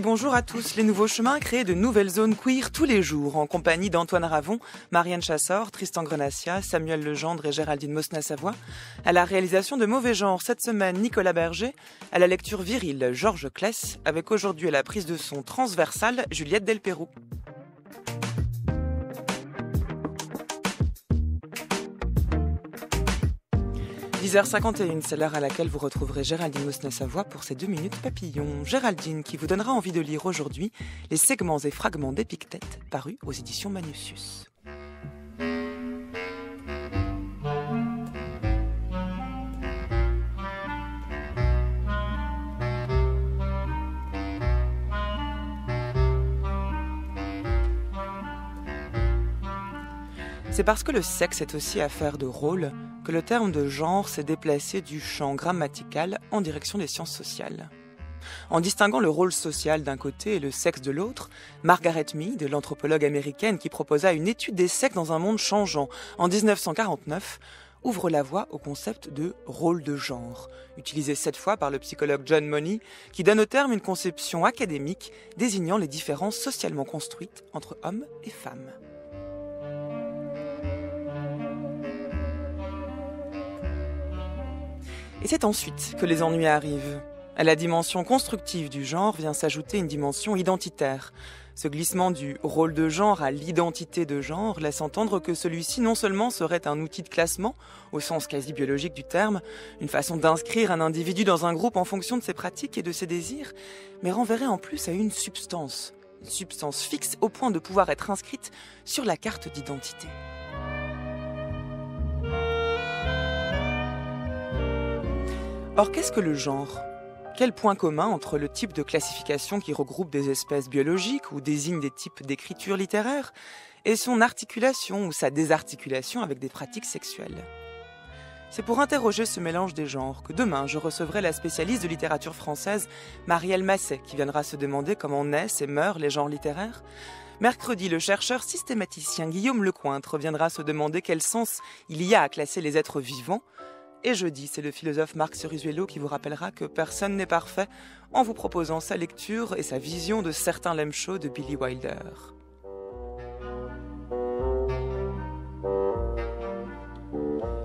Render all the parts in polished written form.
Et bonjour à tous. Les Nouveaux Chemins créent de nouvelles zones queer tous les jours en compagnie d'Antoine Ravon, Marianne Chassor, Tristan Grenassia, Samuel Legendre et Géraldine Mosna-Savoie. À la réalisation de Mauvais Genre cette semaine, Nicolas Berger. À la lecture virile, Georges Kless. Avec aujourd'hui à la prise de son transversale, Juliette Delperroux. – 10h51, c'est l'heure à laquelle vous retrouverez Géraldine Mosna-Savoie pour ses 2 minutes papillons. Géraldine qui vous donnera envie de lire aujourd'hui les segments et fragments d'Épictète parus aux éditions Manusius. C'est parce que le sexe est aussi affaire de rôle que le terme de genre s'est déplacé du champ grammatical en direction des sciences sociales. En distinguant le rôle social d'un côté et le sexe de l'autre, Margaret Mead, l'anthropologue américaine qui proposa une étude des sexes dans un monde changeant en 1949, ouvre la voie au concept de rôle de genre, utilisé cette fois par le psychologue John Money, qui donne au terme une conception académique désignant les différences socialement construites entre hommes et femmes. Et c'est ensuite que les ennuis arrivent. À la dimension constructive du genre vient s'ajouter une dimension identitaire. Ce glissement du rôle de genre à l'identité de genre laisse entendre que celui-ci non seulement serait un outil de classement, au sens quasi biologique du terme, une façon d'inscrire un individu dans un groupe en fonction de ses pratiques et de ses désirs, mais renverrait en plus à une substance fixe au point de pouvoir être inscrite sur la carte d'identité. Or, qu'est-ce que le genre ? Quel point commun entre le type de classification qui regroupe des espèces biologiques ou désigne des types d'écriture littéraire et son articulation ou sa désarticulation avec des pratiques sexuelles ? C'est pour interroger ce mélange des genres que demain je recevrai la spécialiste de littérature française Marielle Masset qui viendra se demander comment naissent et meurent les genres littéraires. Mercredi, le chercheur systématicien Guillaume Lecointre viendra se demander quel sens il y a à classer les êtres vivants. Et jeudi, c'est le philosophe Marc Ceruzuelo qui vous rappellera que personne n'est parfait en vous proposant sa lecture et sa vision de certains lame shows de Billy Wilder.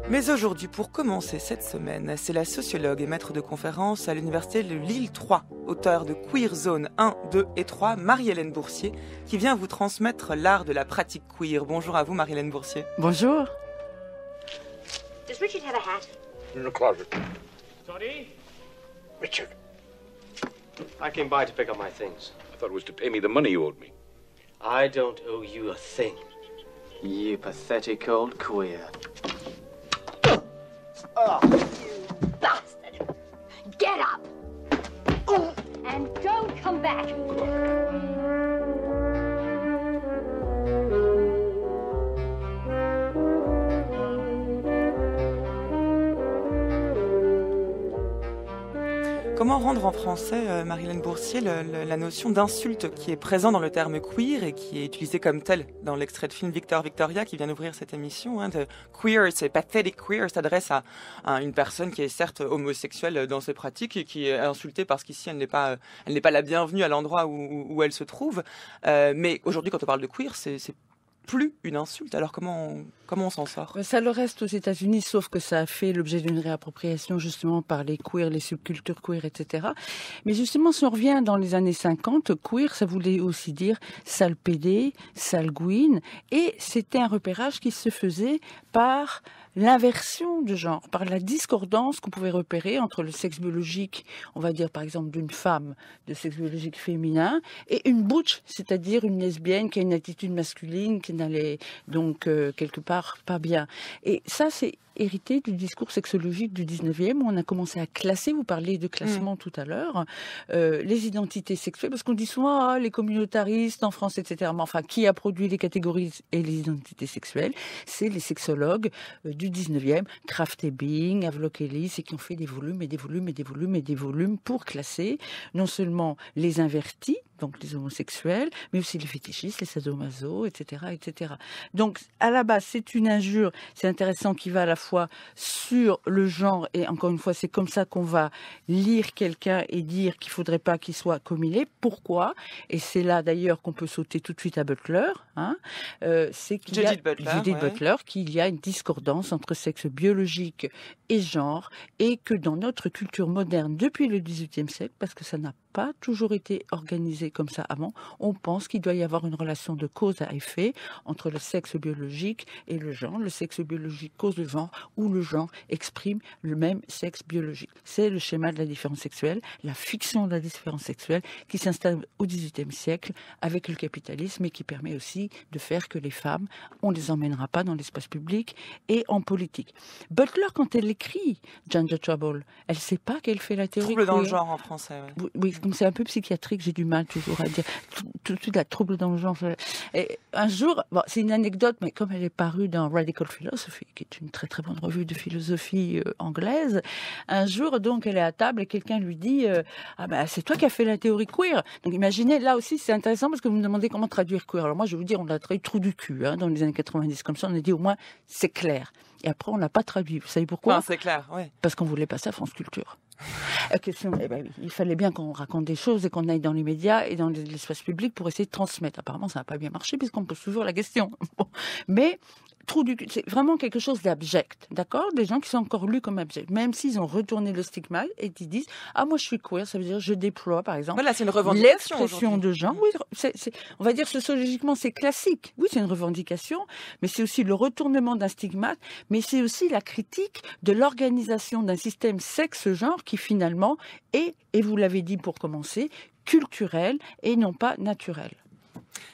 Mais aujourd'hui, pour commencer cette semaine, c'est la sociologue et maître de conférence à l'université de Lille 3, auteure de Queer Zone 1, 2 et 3, Marie-Hélène Boursier, qui vient vous transmettre l'art de la pratique queer. Bonjour à vous, Marie-Hélène Boursier. Bonjour. Does Richard have a hat? In the closet. Toddy? Richard, I came by to pick up my things. I thought it was to pay me the money you owed me. I don't owe you a thing. You pathetic old queer. You bastard! Get up! And don't come back! Comment rendre en français, Marie-Hélène Boursier, la notion d'insulte qui est présente dans le terme queer et qui est utilisée comme telle dans l'extrait de film Victor Victoria qui vient d'ouvrir cette émission. De queer, c'est pathetic queer, s'adresse à une personne qui est certes homosexuelle dans ses pratiques et qui est insultée parce qu'ici elle n'est pas la bienvenue à l'endroit où elle se trouve. Mais aujourd'hui, quand on parle de queer, c'est plus une insulte. Alors comment on s'en sort ? Ça le reste aux États-Unis, sauf que ça a fait l'objet d'une réappropriation justement par les queers, les subcultures queer, etc. Mais justement, si on revient dans les années 50, queer, ça voulait aussi dire sale pédé, sale gouine, et c'était un repérage qui se faisait par l'inversion de genre, par la discordance qu'on pouvait repérer entre le sexe biologique, on va dire par exemple d'une femme de sexe biologique féminin, et une butch, c'est-à-dire une lesbienne qui a une attitude masculine, qui n'allait donc quelque part pas bien. Et ça, c'est hérité du discours sexologique du 19e, où on a commencé à classer, vous parliez de classement tout à l'heure, les identités sexuelles, parce qu'on dit souvent les communautaristes en France, etc. Mais enfin, qui a produit les catégories et les identités sexuelles ? C'est les sexologues du 19e, Kraft et Bing, Havelock Ellis, et qui ont fait des volumes et des volumes et des volumes et des volumes pour classer non seulement les invertis, donc les homosexuels, mais aussi les fétichistes, les sadomaso, etc., etc. Donc, à la base, c'est une injure, c'est intéressant, qui va à la fois sur le genre, et encore une fois, c'est comme ça qu'on va lire quelqu'un et dire qu'il faudrait pas qu'il soit comme il est. Pourquoi? Et c'est là d'ailleurs qu'on peut sauter tout de suite à Butler, hein. C'est qu'il y a Judith Butler, qu'il y a une discordance entre sexe biologique et genre, et que dans notre culture moderne depuis le XVIIIe siècle, parce que ça n'a pas toujours été organisé comme ça avant, on pense qu'il doit y avoir une relation de cause à effet entre le sexe biologique et le genre. Le sexe biologique cause le genre, ou le genre exprime le même sexe biologique. C'est le schéma de la différence sexuelle, la fiction de la différence sexuelle qui s'installe au XVIIIe siècle avec le capitalisme et qui permet aussi de faire que les femmes, on ne les emmènera pas dans l'espace public et en politique. Butler, quand elle écrit Gender Trouble, elle ne sait pas qu'elle fait la théorie Trouble dans le queer. genre en français. Ouais. Oui, comme c'est un peu psychiatrique, j'ai du mal toujours à dire tout de suite la trouble dans le genre. Et un jour, bon, c'est une anecdote, mais comme elle est parue dans Radical Philosophy, qui est une très très bonne revue de philosophie anglaise, un jour donc elle est à table et quelqu'un lui dit ah ben c'est toi qui as fait la théorie queer. Donc imaginez, là aussi c'est intéressant parce que vous me demandez comment traduire queer. Alors moi je vais vous dire, on l'a traduit trou du cul dans les années 90, comme ça on a dit au moins c'est clair. Et après on l'a pas traduit. Vous savez pourquoi? Non, c'est clair, oui. Parce qu'on voulait passer à France Culture. Il fallait bien qu'on raconte des choses et qu'on aille dans les médias et dans l'espace public pour essayer de transmettre. Apparemment, ça n'a pas bien marché puisqu'on pose toujours la question. Bon. Mais trou du cul, c'est vraiment quelque chose d'abject, d'accord? Des gens qui sont encore lus comme abjects, même s'ils ont retourné le stigmate et qui disent ah moi je suis queer, ça veut dire je déploie par exemple. Voilà, c'est une revendication l'expression de genre. Oui, on va dire sociologiquement c'est classique. Oui, c'est une revendication, mais c'est aussi le retournement d'un stigmate, mais c'est aussi la critique de l'organisation d'un système sexe-genre qui finalement est, et vous l'avez dit pour commencer, culturel et non pas naturel.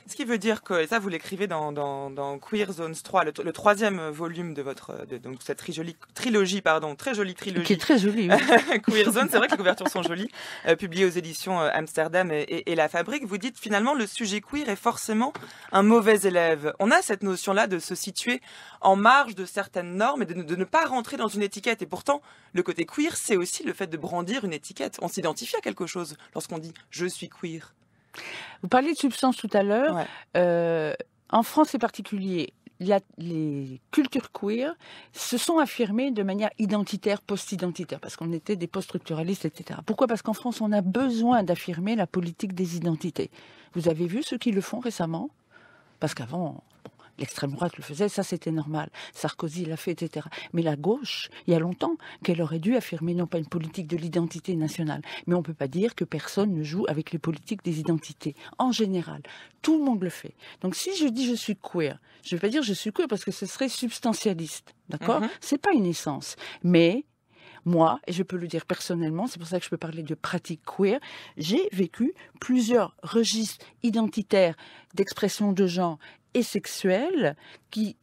Ce qui veut dire que, et ça vous l'écrivez dans Queer Zones 3, le troisième volume de donc cette très jolie trilogie. Qui est très jolie. Oui. Queer Zones, c'est vrai que les couvertures sont jolies, publiées aux éditions Amsterdam et La Fabrique. Vous dites finalement le sujet queer est forcément un mauvais élève. On a cette notion-là de se situer en marge de certaines normes et de ne pas rentrer dans une étiquette. Et pourtant, le côté queer, c'est aussi le fait de brandir une étiquette. On s'identifie à quelque chose lorsqu'on dit « je suis queer ». Vous parliez de substance tout à l'heure. Ouais. En France, c'est particulier. Les cultures queer se sont affirmées de manière identitaire, post-identitaire, parce qu'on était des post-structuralistes, etc. Pourquoi? Parce qu'en France, on a besoin d'affirmer la politique des identités. Vous avez vu ceux qui le font récemment? Parce qu'avant... l'extrême droite le faisait, ça c'était normal. Sarkozy l'a fait, etc. Mais la gauche, il y a longtemps, qu'elle aurait dû affirmer non pas une politique de l'identité nationale, mais on ne peut pas dire que personne ne joue avec les politiques des identités. En général, tout le monde le fait. Donc si je dis je suis queer, je ne vais pas dire je suis queer parce que ce serait substantialiste, d'accord? C'est pas une essence. Mais moi, et je peux le dire personnellement, c'est pour ça que je peux parler de pratique queer, j'ai vécu plusieurs registres identitaires d'expression de genre et sexuelle qui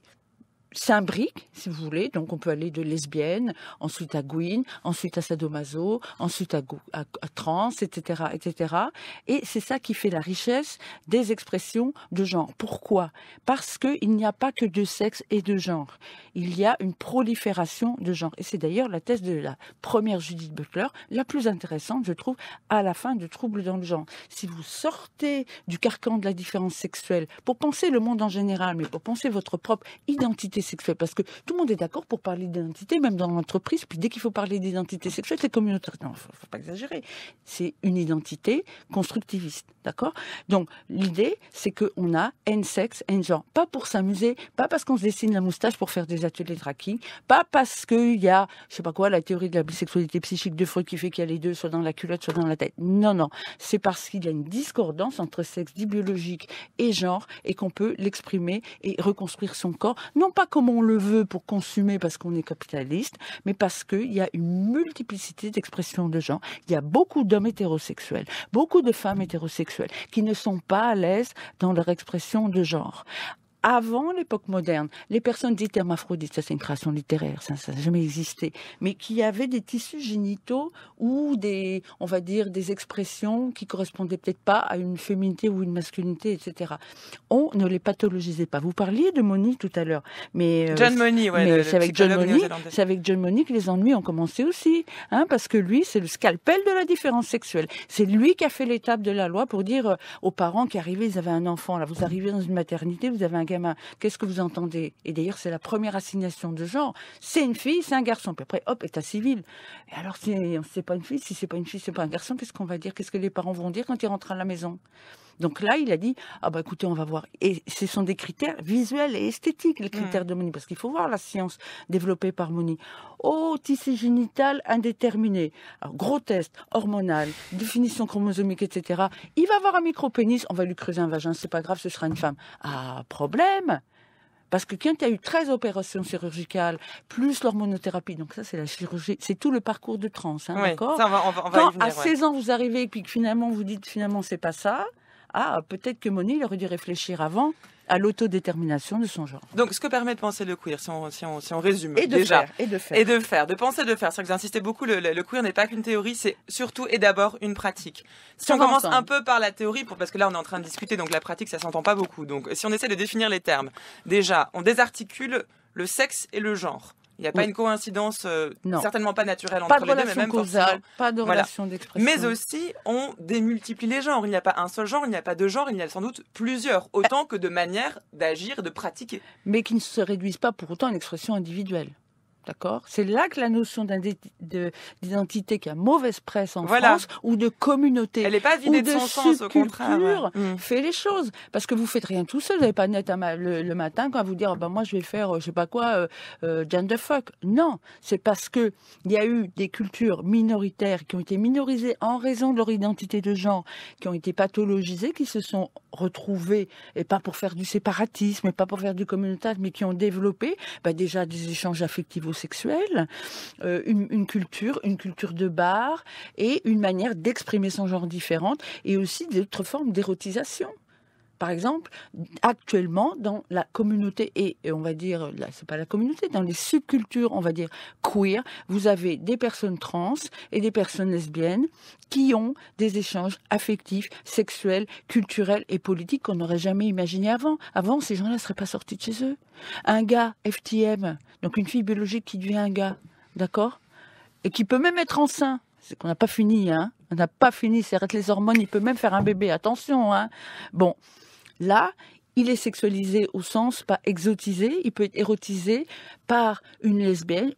s'imbriquent, si vous voulez. Donc, on peut aller de lesbienne, ensuite à Gwyn, ensuite à sadomaso, ensuite à trans, etc., etc. Et c'est ça qui fait la richesse des expressions de genre. Pourquoi? Parce qu'il n'y a pas que de sexe et de genre. Il y a une prolifération de genre. Et c'est d'ailleurs la thèse de la première Judith Butler, la plus intéressante, je trouve, à la fin de Troubles dans le genre. Si vous sortez du carcan de la différence sexuelle pour penser le monde en général, mais pour penser votre propre identité sexuelle, parce que tout le monde est d'accord pour parler d'identité, même dans l'entreprise, puis dès qu'il faut parler d'identité sexuelle, c'est communautaire. Non, faut pas exagérer. C'est une identité constructiviste, d'accord? Donc, l'idée, c'est qu'on a N sexe, N genre. Pas pour s'amuser, pas parce qu'on se dessine la moustache pour faire des ateliers de tracking, pas parce qu'il y a, je sais pas quoi, la théorie de la bisexualité psychique de Freud qui fait qu'il y a les deux, soit dans la culotte, soit dans la tête. Non, non. C'est parce qu'il y a une discordance entre sexe dit biologique et genre, et qu'on peut l'exprimer et reconstruire son corps, non pas comme on le veut pour consommer parce qu'on est capitaliste, mais parce qu'il y a une multiplicité d'expressions de genre. Il y a beaucoup d'hommes hétérosexuels, beaucoup de femmes hétérosexuelles qui ne sont pas à l'aise dans leur expression de genre. Avant l'époque moderne, les personnes dites hermaphrodites, ça c'est une création littéraire, ça n'a jamais existé, mais qui avaient des tissus génitaux ou on va dire, des expressions qui correspondaient peut-être pas à une féminité ou une masculinité, etc. On ne les pathologisait pas. Vous parliez de Money tout à l'heure, mais John Money, ouais, c'est avec John Money que les ennuis ont commencé aussi, parce que lui, c'est le scalpel de la différence sexuelle. C'est lui qui a fait l'étape de la loi pour dire aux parents qui arrivaient, ils avaient un enfant, là, vous arrivez dans une maternité, vous avez un gamin, qu'est-ce que vous entendez? Et d'ailleurs, c'est la première assignation de genre. C'est une fille, c'est un garçon. Puis après, hop, état civil. Et alors, si c'est pas une fille, si c'est pas une fille, c'est pas un garçon, qu'est-ce qu'on va dire? Qu'est-ce que les parents vont dire quand ils rentrent à la maison? Donc là, il a dit, ah bah écoutez, on va voir. Et ce sont des critères visuels et esthétiques, les critères de Money, parce qu'il faut voir la science développée par Money. Oh, tissé génital indéterminé. Alors, gros test, hormonal, définition chromosomique, etc. Il va avoir un micro-pénis, on va lui creuser un vagin, c'est pas grave, ce sera une femme. Ah, problème! Parce que quand il y a eu 13 opérations chirurgicales, plus l'hormonothérapie, donc ça c'est la chirurgie, c'est tout le parcours de trans, hein, Oui, d'accord? ça, on va Quand y venir, à 16 ans vous arrivez et puis que finalement vous dites finalement c'est pas ça, ah peut-être que Money il aurait dû réfléchir avant à l'autodétermination de son genre. Donc, ce que permet de penser le queer, si on résume Et de déjà, faire, et de faire. et de faire, de penser, de faire. C'est vrai que j'insistais beaucoup, le queer n'est pas qu'une théorie, c'est surtout et d'abord une pratique. Si Ça on va commence ensemble. un peu par la théorie, parce que là on est en train de discuter, donc la pratique ça s'entend pas beaucoup. Donc, si on essaie de définir les termes, déjà, on désarticule le sexe et le genre. Il n'y a pas Oui. une coïncidence, Non. certainement pas naturelle entre Pas de les deux, mais relation même causale, forcément. pas de Voilà. relation d'expression. Mais aussi, on démultiplie les genres. Il n'y a pas un seul genre, il n'y a pas deux genres, il y en a sans doute plusieurs, autant que de manières d'agir et de pratiquer. Mais qui ne se réduisent pas pour autant à une expression individuelle. D'accord? C'est là que la notion d'identité qui a mauvaise presse en Voilà. France, ou de communauté, Elle n'est pas vidée ou de de son sens, au contraire. subculture, Ouais. fait les choses. Parce que vous faites rien tout seul. Vous n'avez pas net le matin quand vous dire, bah, moi je vais faire, je sais pas quoi, genderfuck. Non. C'est parce que il y a eu des cultures minoritaires qui ont été minorisées en raison de leur identité de genre, qui ont été pathologisées, qui se sont retrouvées, et pas pour faire du séparatisme, et pas pour faire du communautarisme, mais qui ont développé, bah, déjà des échanges affectivo-sexuels, une culture de bar, et une manière d'exprimer son genre différente, et aussi d'autres formes d'érotisation. Par exemple, actuellement, dans la communauté, et on va dire, là, c'est pas la communauté, dans les subcultures, on va dire, queer, vous avez des personnes trans et des personnes lesbiennes qui ont des échanges affectifs, sexuels, culturels et politiques qu'on n'aurait jamais imaginé avant. Avant, ces gens-là ne seraient pas sortis de chez eux. Un gars, FTM, donc une fille biologique qui devient un gars, d'accord? Et qui peut même être enceint. C'est qu'on n'a pas fini, hein. On n'a pas fini, c'est arrête les hormones, il peut même faire un bébé, attention, hein. Bon. Là, il est sexualisé au sens pas exotisé, il peut être érotisé par une lesbienne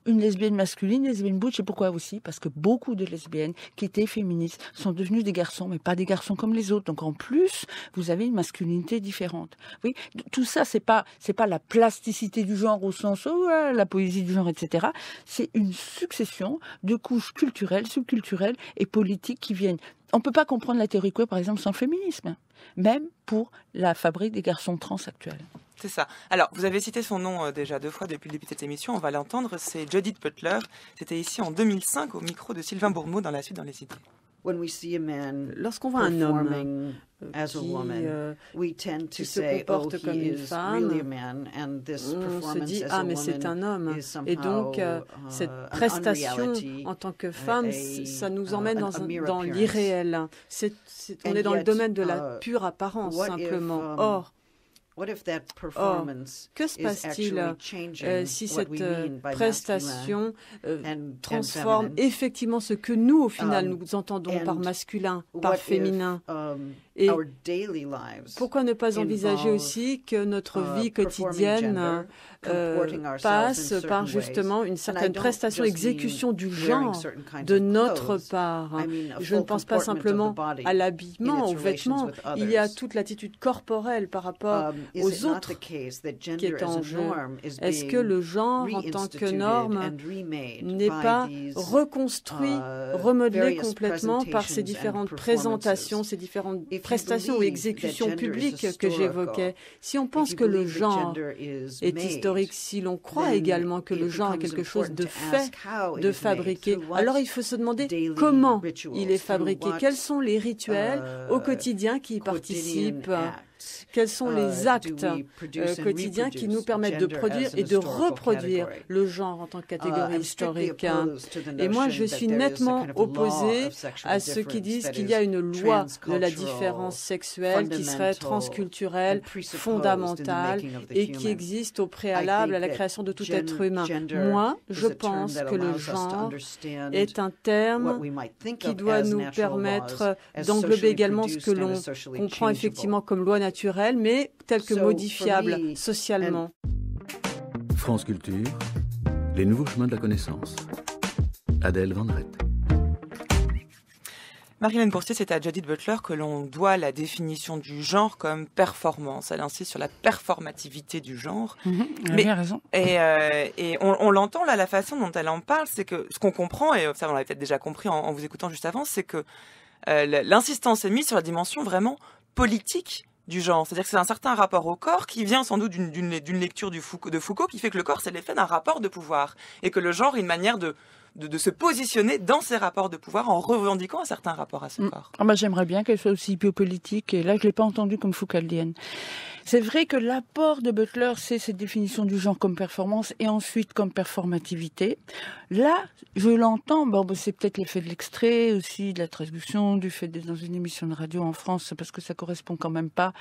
masculine, une lesbienne butch. Et pourquoi aussi? Parce que beaucoup de lesbiennes qui étaient féministes sont devenues des garçons, mais pas des garçons comme les autres. Donc en plus, vous avez une masculinité différente. Oui, tout ça, c'est pas la plasticité du genre au sens la poésie du genre, etc. C'est une succession de couches culturelles, subculturelles et politiques qui viennent. On ne peut pas comprendre la théorie queer, par exemple, sans le féminisme, même pour la fabrique des garçons trans actuels. C'est ça. Alors, vous avez cité son nom déjà 2 fois depuis le début de cette émission, on va l'entendre, c'est Judith Butler. C'était ici en 2005 au micro de Sylvain Bourmeau dans La Suite dans les idées. Lorsqu'on voit un homme qui se comporte comme une femme, on se dit « Ah, mais c'est un homme ». Et donc, cette prestation en tant que femme, ça nous emmène dans l'irréel. On est dans le domaine de la pure apparence, simplement. Or, que se passe-t-il si cette prestation transforme effectivement ce que nous, au final, nous entendons par masculin, par féminin? Et pourquoi ne pas envisager aussi que notre vie quotidienne passe par justement une certaine prestation, exécution du genre de notre part? Je ne pense pas simplement à l'habillement, aux vêtements. Il y a toute l'attitude corporelle par rapport aux autres qui est en jeu. Est-ce que le genre en tant que norme n'est pas reconstruit, remodelé complètement par ces différentes présentations, ces différentes prestations ou exécutions publiques que j'évoquais? Si on pense que le genre est historique, si l'on croit également que le genre est quelque chose de fait, de fabriqué, alors il faut se demander comment il est fabriqué, quels sont les rituels au quotidien qui y participent. Quels sont les actes quotidiens qui nous permettent de produire et de reproduire le genre en tant que catégorie historique? Et moi, je suis nettement opposée à ceux qui disent qu'il y a une loi de la différence sexuelle qui serait transculturelle, fondamentale et qui existe au préalable à la création de tout être humain. Moi, je pense que le genre est un terme qui doit nous permettre d'englober également ce que l'on comprend effectivement comme loi naturelle naturel, mais tel que modifiable socialement. France Culture, les nouveaux chemins de la connaissance. Adèle Van Rett. Marie-Hélène Boursier, c'est à Judith Butler que l'on doit la définition du genre comme performance. Elle insiste sur la performativité du genre. Elle a bien raison. Et on l'entend là, la façon dont elle en parle, c'est que ce qu'on comprend, et ça on l'avait peut-être déjà compris en vous écoutant juste avant, c'est que l'insistance est mise sur la dimension vraiment politique du genre. C'est-à-dire que c'est un certain rapport au corps qui vient sans doute d'une lecture de Foucault qui fait que le corps, c'est l'effet d'un rapport de pouvoir. Et que le genre est une manière de se positionner dans ces rapports de pouvoir en revendiquant un certain rapport à ce corps. J'aimerais bien qu'elle soit aussi biopolitique, et là je ne l'ai pas entendue comme Foucaldienne. C'est vrai que l'apport de Butler, c'est cette définition du genre comme performance et ensuite comme performativité. Là, je l'entends, c'est peut-être l'effet de l'extrait aussi, de la traduction, du fait d'être dans une émission de radio en France, parce que ça correspond quand même pas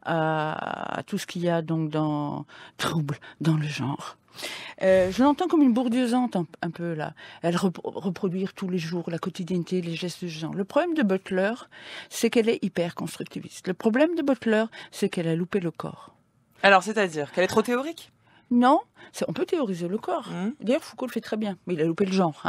à tout ce qu'il y a donc dans trouble dans le genre. Je l'entends comme une bourdieusante un peu là. Elle reproduire tous les jours la quotidienneté, les gestes de genre. Le problème de Butler, c'est qu'elle est hyper constructiviste. Le problème de Butler, c'est qu'elle a loupé le corps. Alors, c'est-à-dire qu'elle est trop théorique ? Non, on peut théoriser le corps. D'ailleurs, Foucault le fait très bien, mais il a loupé le genre.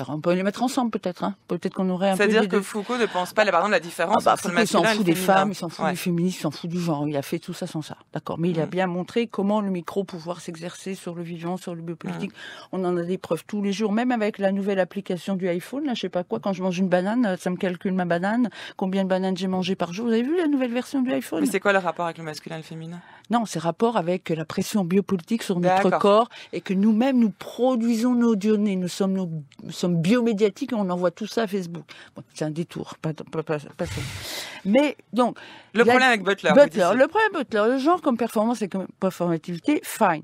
On peut les mettre ensemble peut-être. Peut-être qu'on aurait un peu... C'est-à-dire que Foucault ne pense pas, par exemple, la différence entre le masculin et le féminin. Il s'en fout des femmes, il s'en fout du féminisme, il s'en fout du genre. Il a fait tout ça sans ça, d'accord. Mais il a bien montré comment le micro-pouvoir s'exercer sur le vivant, sur le biopolitique. On en a des preuves tous les jours, même avec la nouvelle application du iPhone, là, je sais pas quoi, quand je mange une banane, ça me calcule ma banane, combien de bananes j'ai mangé par jour. Vous avez vu la nouvelle version du iPhone ? Mais c'est quoi le rapport avec le masculin et le féminin ? Non, c'est rapport avec la pression biopolitique sur notre corps et que nous-mêmes, nous produisons nos données. Nous sommes biomédiatiques et on envoie tout ça à Facebook. Bon, c'est un détour, pas mais donc... Le problème avec Butler. Le problème Butler, le genre comme performance et comme performativité, fine.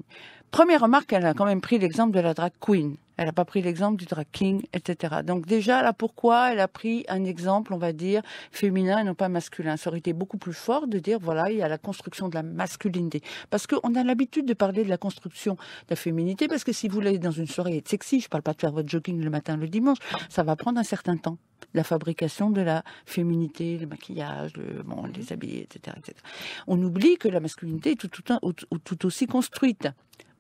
Première remarque, elle a quand même pris l'exemple de la drag queen. Elle n'a pas pris l'exemple du drag king, etc. Donc déjà, là, pourquoi elle a pris un exemple, on va dire, féminin et non pas masculin ? Ça aurait été beaucoup plus fort de dire, voilà, il y a la construction de la masculinité. Parce qu'on a l'habitude de parler de la construction de la féminité, parce que si vous voulez dans une soirée être sexy, je ne parle pas de faire votre jogging le matin, le dimanche, ça va prendre un certain temps. La fabrication de la féminité, le maquillage, les habits, etc., etc. On oublie que la masculinité est tout aussi construite.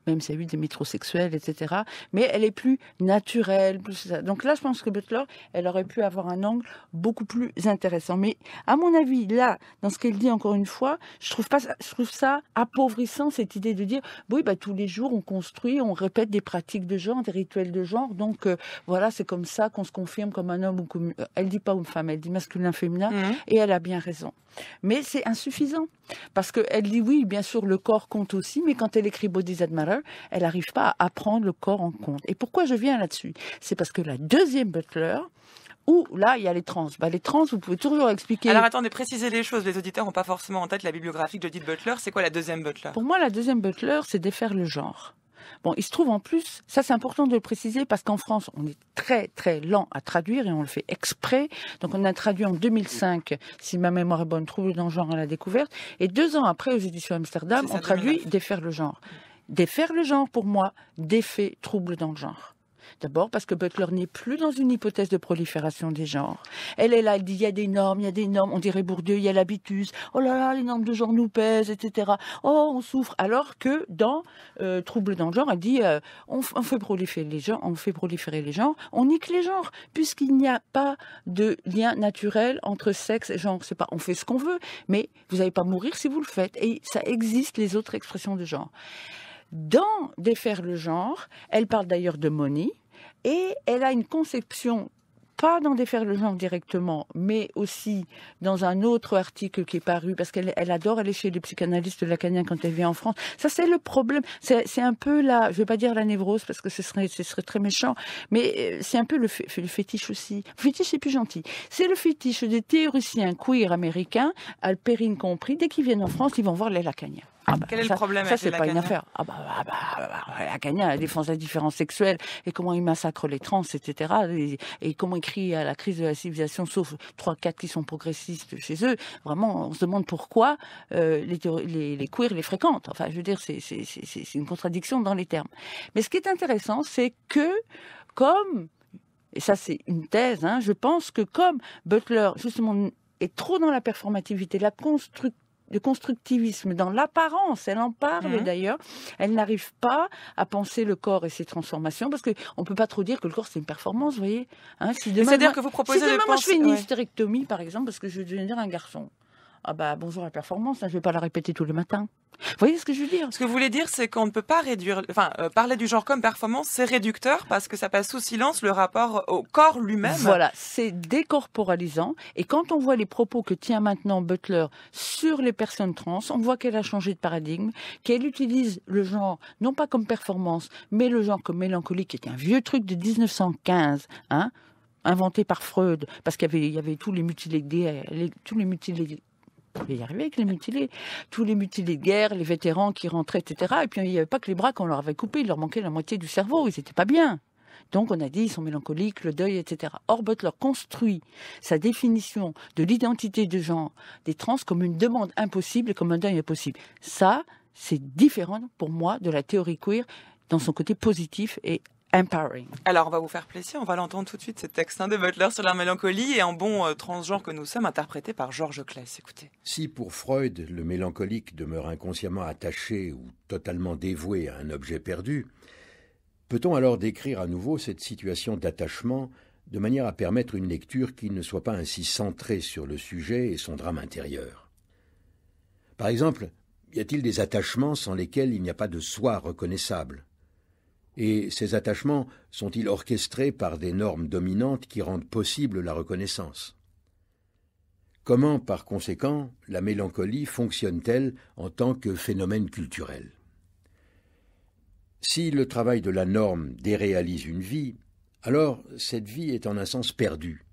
Même s'il y a eu des métrosexuels, etc. Mais elle est plus naturelle. Donc là, je pense que Butler, elle aurait pu avoir un angle beaucoup plus intéressant. Mais à mon avis, là, dans ce qu'elle dit encore une fois, je trouve ça appauvrissant, cette idée de dire, oui, tous les jours, on construit, on répète des pratiques de genre, des rituels de genre. Donc, voilà, c'est comme ça qu'on se confirme comme un homme ou comme... Elle dit pas homme-femme, elle dit masculin-féminin. Et elle a bien raison. Mais c'est insuffisant. Parce qu'elle dit, oui, bien sûr, le corps compte aussi, mais quand elle écrit Bodies That Matter, elle n'arrive pas à prendre le corps en compte. Et pourquoi je viens là-dessus ? C'est parce que la deuxième Butler, où là, il y a les trans. Les trans, vous pouvez toujours expliquer... Alors attendez, précisez les choses. Les auditeurs n'ont pas forcément en tête la bibliographie de Judith Butler. C'est quoi la deuxième Butler ? Pour moi, la deuxième Butler, c'est défaire le genre. Bon, il se trouve en plus, ça c'est important de le préciser parce qu'en France, on est très très lent à traduire et on le fait exprès. Donc on a traduit en 2005, si ma mémoire est bonne, Trouble dans le genre à la découverte. Et 2 ans après, aux éditions Amsterdam, on traduit Défaire le genre. Défaire le genre, pour moi, défait Trouble dans le genre. D'abord parce que Butler n'est plus dans une hypothèse de prolifération des genres. Elle est là, elle dit il y a des normes, on dirait Bourdieu, il y a l'habitus, oh là là, les normes de genre nous pèsent, etc. Oh, on souffre. Alors que dans Trouble dans le genre, elle dit on fait proliférer les genres, on nique les genres, puisqu'il n'y a pas de lien naturel entre sexe et genre. C'est pas on fait ce qu'on veut, mais vous n'allez pas mourir si vous le faites. Et ça existe les autres expressions de genre. Dans Défaire le genre, elle parle d'ailleurs de Money, et elle a une conception, pas dans Défaire le genre directement, mais aussi dans un autre article qui est paru, parce qu'elle adore aller chez les psychanalystes lacaniens quand elle vient en France. Ça, c'est le problème. C'est un peu je vais pas dire la névrose, parce que ce serait très méchant, mais c'est un peu le fétiche aussi. Le fétiche, c'est plus gentil. C'est le fétiche des théoriciens queer américains, Alpérine compris. Dès qu'ils viennent en France, ils vont voir les lacaniens. Quel est le problème ça, avec c'est pas une affaire. Lacanien, la défense de la différence sexuelle, et comment il massacre les trans, etc. Et comment il crie à la crise de la civilisation, sauf 3-4 qui sont progressistes chez eux. Vraiment, on se demande pourquoi les queers les fréquentent. Enfin, je veux dire, c'est une contradiction dans les termes. Mais ce qui est intéressant, c'est que, et ça c'est une thèse, je pense que comme Butler, justement, est trop dans la performativité, la constructivisme dans l'apparence. Elle en parle d'ailleurs. Elle n'arrive pas à penser le corps et ses transformations parce qu'on ne peut pas trop dire que le corps c'est une performance, vous voyez. C'est-à-dire que vous proposez de penser... je fais une hystérectomie par exemple parce que je veux devenir un garçon. Ah bah bonjour la performance, je ne vais pas la répéter tous les matins. Vous voyez ce que je veux dire? Ce que vous voulez dire, c'est qu'on ne peut pas réduire... parler du genre comme performance, c'est réducteur parce que ça passe sous silence le rapport au corps lui-même. Voilà, c'est décorporalisant. Et quand on voit les propos que tient maintenant Butler sur les personnes trans, on voit qu'elle a changé de paradigme, qu'elle utilise le genre, non pas comme performance, mais le genre comme mélancolie, qui est un vieux truc de 1915, inventé par Freud, parce qu'il y avait tous les mutilés je vais y arriver avec les mutilés. Tous les mutilés de guerre, les vétérans qui rentraient, etc. Et puis il n'y avait pas que les bras qu'on leur avait coupés, il leur manquait la moitié du cerveau, ils n'étaient pas bien. Donc on a dit ils sont mélancoliques, le deuil, etc. Or Butler construit sa définition de l'identité de genre des trans comme une demande impossible et comme un deuil impossible. Ça, c'est différent pour moi de la théorie queer dans son côté positif et empowering. Alors, on va vous faire plaisir, on va l'entendre tout de suite, ce texte de Butler sur la mélancolie et en bon transgenre que nous sommes, interprété par Georges Claes. Écoutez. Si pour Freud, le mélancolique demeure inconsciemment attaché ou totalement dévoué à un objet perdu, peut-on alors décrire à nouveau cette situation d'attachement de manière à permettre une lecture qui ne soit pas ainsi centrée sur le sujet et son drame intérieur? Par exemple, y a-t-il des attachements sans lesquels il n'y a pas de soi reconnaissable? Et ces attachements sont-ils orchestrés par des normes dominantes qui rendent possible la reconnaissance? Comment, par conséquent, la mélancolie fonctionne-t-elle en tant que phénomène culturel? Si le travail de la norme déréalise une vie, alors cette vie est en un sens perdue.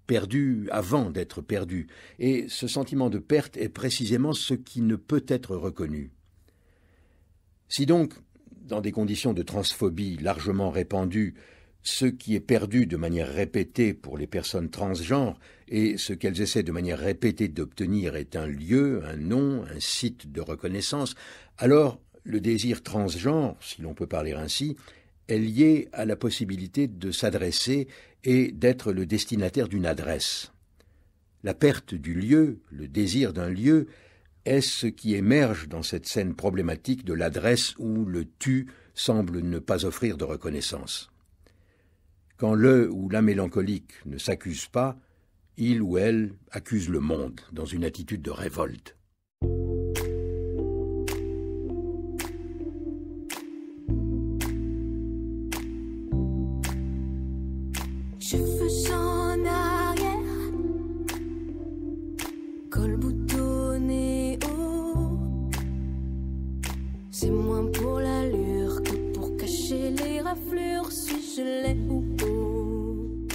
Perdue avant d'être perdue, et ce sentiment de perte est précisément ce qui ne peut être reconnu. Si donc, dans des conditions de transphobie largement répandues, ce qui est perdu de manière répétée pour les personnes transgenres et ce qu'elles essaient de manière répétée d'obtenir est un lieu, un nom, un site de reconnaissance, alors le désir transgenre, si l'on peut parler ainsi, est lié à la possibilité de s'adresser et d'être le destinataire d'une adresse. La perte du lieu, le désir d'un lieu, est ce qui émerge dans cette scène problématique de l'adresse où le « tu » semble ne pas offrir de reconnaissance. Quand le ou la mélancolique ne s'accuse pas, il ou elle accuse le monde dans une attitude de révolte. Cheveux en arrière, col boutonné haut. C'est moins pour l'allure que pour cacher les raflures. Suis-je laid ou beau?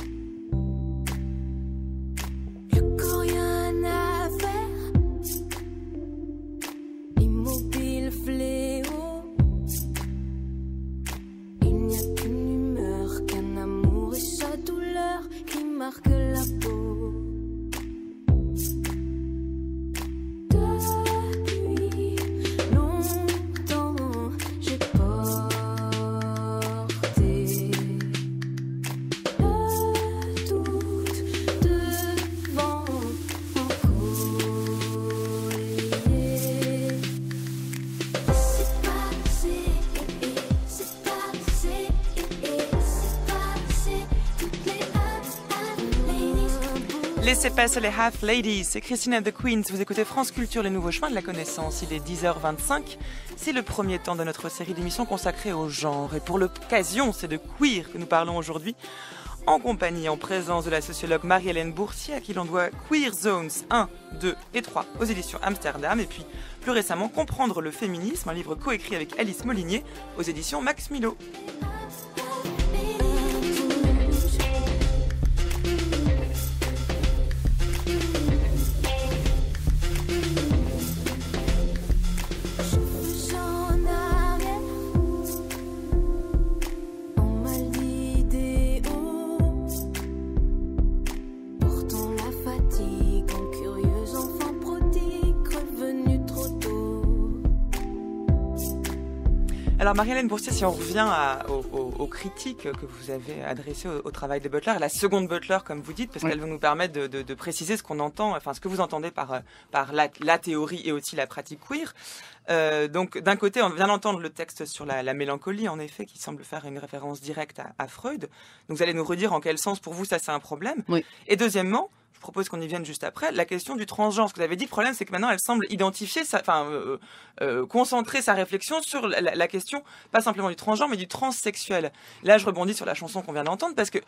Le corps rien à faire, immobile fléau. Il n'y a qu'une humeur, qu'un amour et sa douleur qui marque la peau. Depuis longtemps, j'ai porté le doute devant mon collier. C'est passé, c'est passé, c'est passé, toutes les ladies. Laissez passer les Half Ladies, c'est Christine and the Queens. Vous écoutez France Culture, les nouveaux chemins de la connaissance. Il est 10h25. C'est le premier temps de notre série d'émissions consacrée au genre. Et pour l'occasion, c'est de queer que nous parlons aujourd'hui, en compagnie, en présence de la sociologue Marie-Hélène Boursier, à qui l'on doit Queer Zones 1, 2 et 3 aux éditions Amsterdam. Et puis, plus récemment, Comprendre le féminisme, un livre coécrit avec Alice Molinier aux éditions Max Milo. En arrière, en mal d'idéaux, portant la fatigue en curieux enfant prodigue revenu trop tôt. Alors Marie-Hélène Boursier, si on revient aux critiques que vous avez adressées au travail de Butler, la seconde Butler comme vous dites, parce qu'elle va nous permettre de préciser ce qu'on entend, enfin ce que vous entendez par la théorie et aussi la pratique queer. Donc d'un côté, on vient d'entendre le texte sur la mélancolie, en effet, qui semble faire une référence directe à Freud. Donc vous allez nous redire en quel sens pour vous ça c'est un problème. Oui. Et deuxièmement, je propose qu'on y vienne juste après, la question du transgenre. Ce que vous avez dit, le problème, c'est que maintenant, elle semble identifier, concentrer sa réflexion sur la question, pas simplement du transgenre, mais du transsexuel. Là, je rebondis sur la chanson qu'on vient d'entendre, parce que